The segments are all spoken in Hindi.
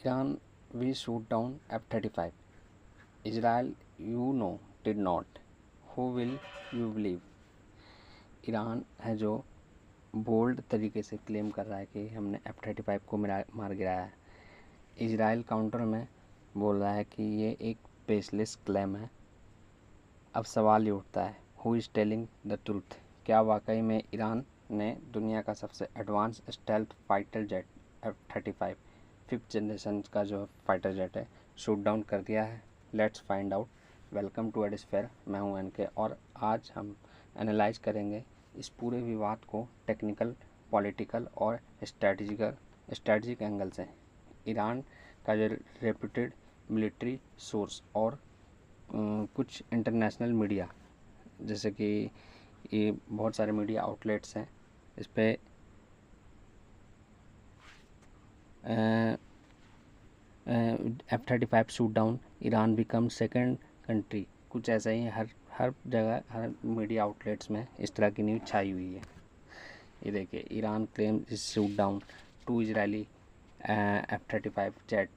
Iran we shoot down F-35. Israel did not. Who will you believe? Iran है जो बोल्ड तरीके से क्लेम कर रहा है कि हमने F-35 को मार गिराया है। इजराइल काउंटर में बोल रहा है कि ये एक बेसलेस क्लेम है। अब सवाल ये उठता है, who is telling the truth? क्या वाकई में ईरान ने दुनिया का सबसे advance stealth fighter jet F-35 5th generation का जो फाइटर जेट है शूट डाउन कर दिया है? Let's find out. Welcome to Adisphere. मैं हूं एनके और आज हम एनालाइज करेंगे इस पूरे विवाद को टेक्निकल, पॉलिटिकल और स्ट्रेटजिक एंगल से। ईरान का जो रेप्यूटेड मिलिट्री सोर्स और कुछ इंटरनेशनल मीडिया, जैसे कि ये बहुत सारे मीडिया आउटलेट्स हैं, इस पर F-35 shoot down, Iran become second country, कुछ ऐसा ही हर जगह, हर मीडिया आउटलेट्स में इस तरह की न्यूज़ छाई हुई है। ये देखिए, Iran claim is shoot down 2 Israeli F-35 jet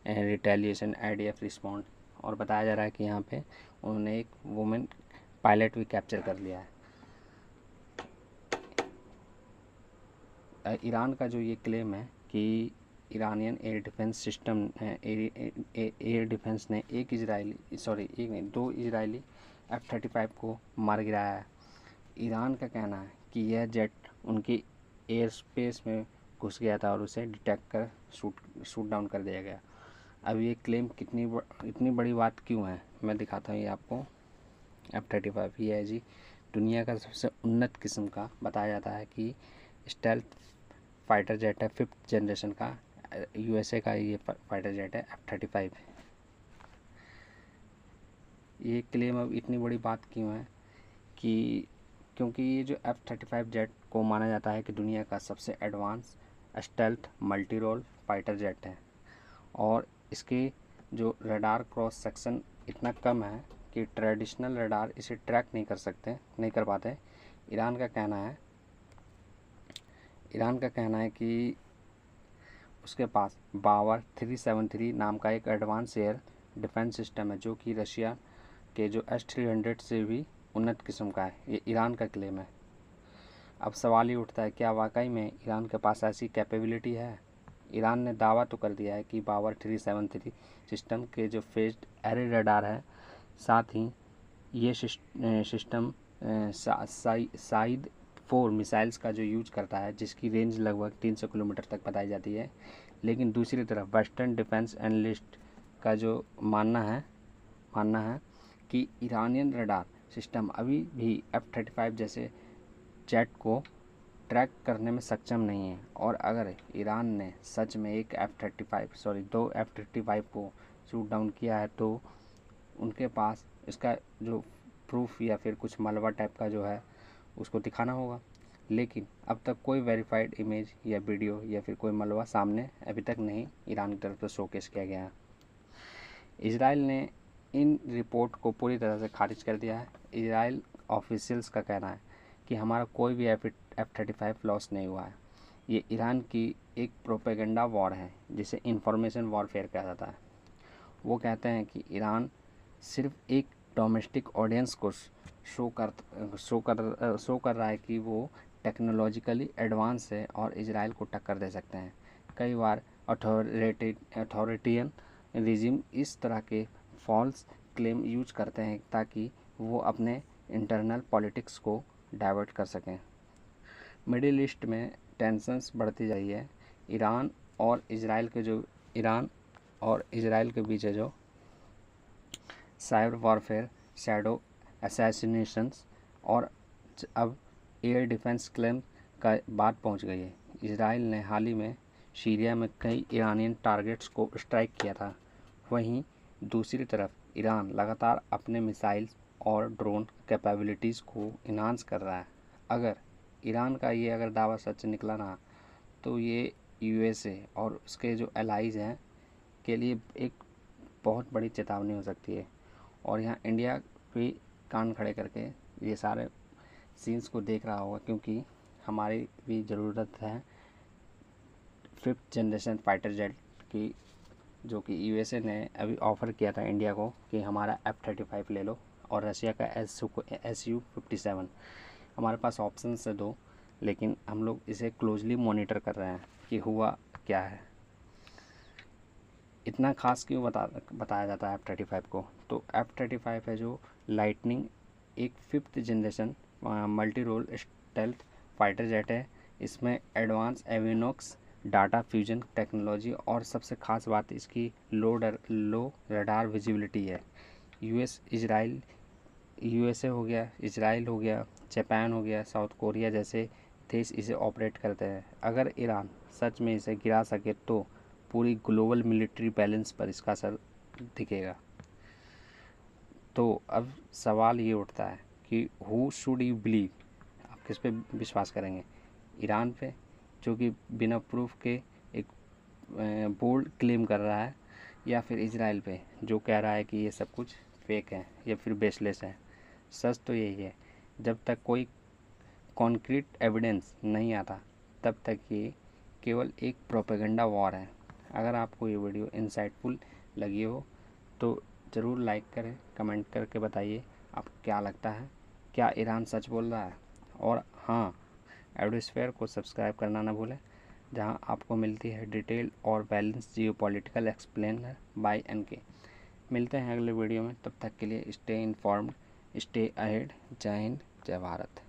retaliation IDF respond. और बताया जा रहा है कि यहाँ पे उन्होंने एक वुमेन पायलट भी कैप्चर कर लिया है। ईरान का जो ये क्लेम है कि Iranian air defence system air defence ने दो इजरायली F-35 को मार गिराया है। ईरान का कहना है कि यह जेट उनकी एयर स्पेस में घुस गया था और उसे डिटेक्ट कर शूट डाउन कर दिया गया। अब ये क्लेम इतनी बड़ी बात क्यों है, मैं दिखाता हूँ ये आपको। F-35 ये है जी दुनिया का सबसे उन्नत किस्म का, बताया जाता है कि स्टेल्थ फाइटर जेट है 5th जनरेशन का, USA का ये फाइटर जेट है F-35। ये क्लेम अब इतनी बड़ी बात क्यों है कि क्योंकि ये जो F-35 जेट को माना जाता है कि दुनिया का सबसे advance stealth multi role fighter jet है और इसके जो रडार क्रॉस सेक्शन इतना कम है कि ट्रेडिशनल रडार इसे ट्रैक नहीं कर पाते। ईरान का कहना है कि उसके पास बावर 373 नाम का एक एडवांस एयर डिफेंस सिस्टम है जो कि रशिया के जो S-300 से भी उन्नत किस्म का है। ये ईरान का क्लेम है। अब सवाल ये उठता है, क्या वाकई में ईरान के पास ऐसी कैपेबिलिटी है? ईरान ने दावा तो कर दिया है कि बावर 373 सिस्टम के जो फेज्ड एरे रडार है, साथ ही ये सिस्टम साइड 4 मिसाइल्स का जो यूज करता है, जिसकी रेंज लगभग 300 किलोमीटर तक बताई जाती है। लेकिन दूसरी तरफ वेस्टर्न डिफेंस एनालिस्ट का जो मानना है कि ईरानियन रडार सिस्टम अभी भी F-35 जैसे जेट को ट्रैक करने में सक्षम नहीं है। और अगर ईरान ने सच में दो F-35 को शूट डाउन किया है तो उनके पास इसका जो प्रूफ या फिर कुछ मलबा टाइप का जो है उसको दिखाना होगा। लेकिन अब तक कोई वेरीफाइड इमेज या वीडियो या फिर कोई मलबा सामने अभी तक नहीं ईरान की तरफ से शोकेस किया गया है। इजराइल ने इन रिपोर्ट को पूरी तरह से खारिज कर दिया है। इजराइल ऑफिशियल्स का कहना है कि हमारा कोई भी F-35 लॉस नहीं हुआ है। ये ईरान की एक प्रोपेगेंडा वॉर है जिसे इंफॉर्मेशन वॉरफेयर कहा जाता है। वो कहते हैं कि ईरान सिर्फ एक डोमेस्टिक ऑडियंस को शो कर रहा है कि वो टेक्नोलॉजिकली एडवांस है और इजराइल को टक्कर दे सकते हैं। कई बार अथॉरिटेरियन रिजिम इस तरह के फॉल्स क्लेम यूज करते हैं ताकि वो अपने इंटरनल पॉलिटिक्स को डाइवर्ट कर सकें। मिडिल ईस्ट में टेंशन्स बढ़ती जा रही है। ईरान और इजराइल के बीच है जो साइबर वॉरफेयर, शैडो असैसिनेशंस और अब एयर डिफेंस क्लेम का बात पहुंच गई है। इजराइल ने हाल ही में सीरिया में कई ईरानियन टारगेट्स को स्ट्राइक किया था। वहीं दूसरी तरफ ईरान लगातार अपने मिसाइल्स और ड्रोन कैपेबिलिटीज़ को इन्हांस कर रहा है। अगर ईरान का अगर दावा सच निकला ना, तो ये USA और उसके जो एलाइज हैं के लिए एक बहुत बड़ी चेतावनी हो सकती है। और यहाँ इंडिया भी कान खड़े करके ये सारे सीन्स को देख रहा होगा, क्योंकि हमारी भी ज़रूरत है 5th जनरेशन फाइटर जेट की जो कि यूएसए ने अभी ऑफ़र किया था इंडिया को कि हमारा F-35 ले लो, और रशिया का Su-57। हमारे पास ऑप्शन है दो, लेकिन हम लोग इसे क्लोजली मॉनिटर कर रहे हैं कि हुआ क्या है। इतना खास क्यों बताया जाता है F-35 को? तो F-35 है जो लाइटनिंग, एक 5th generation multi role stealth fighter jet है। इसमें advance avionics, data fusion technology और सबसे ख़ास बात इसकी लो रडार विजिबिलिटी है। यूएसए हो गया, इजराइल हो गया, जापान हो गया, साउथ कोरिया जैसे देश इसे ऑपरेट करते हैं। अगर ईरान सच में इसे गिरा सके तो पूरी ग्लोबल मिलिट्री बैलेंस पर इसका असर दिखेगा। तो अब सवाल ये उठता है कि हु शुड यू बिलीव, आप किस पे विश्वास करेंगे? ईरान पे, जो कि बिना प्रूफ के एक बोल्ड क्लेम कर रहा है, या फिर इजराइल पे जो कह रहा है कि ये सब कुछ फेक है या फिर बेसलेस है? सच तो यही है, जब तक कोई कॉन्क्रीट एविडेंस नहीं आता तब तक ये केवल एक प्रोपेगेंडा वॉर है। अगर आपको ये वीडियो इंसाइटफुल लगी हो तो ज़रूर लाइक करें, कमेंट करके बताइए आपको क्या लगता है, क्या ईरान सच बोल रहा है? और हाँ, एडोस्फेयर को सब्सक्राइब करना ना भूलें, जहां आपको मिलती है डिटेल और balance geopolitical explainer by NK। मिलते हैं अगले वीडियो में, तब तक के लिए स्टे इन्फॉर्म्ड, स्टे अहेड। जय हिंद, जय भारत।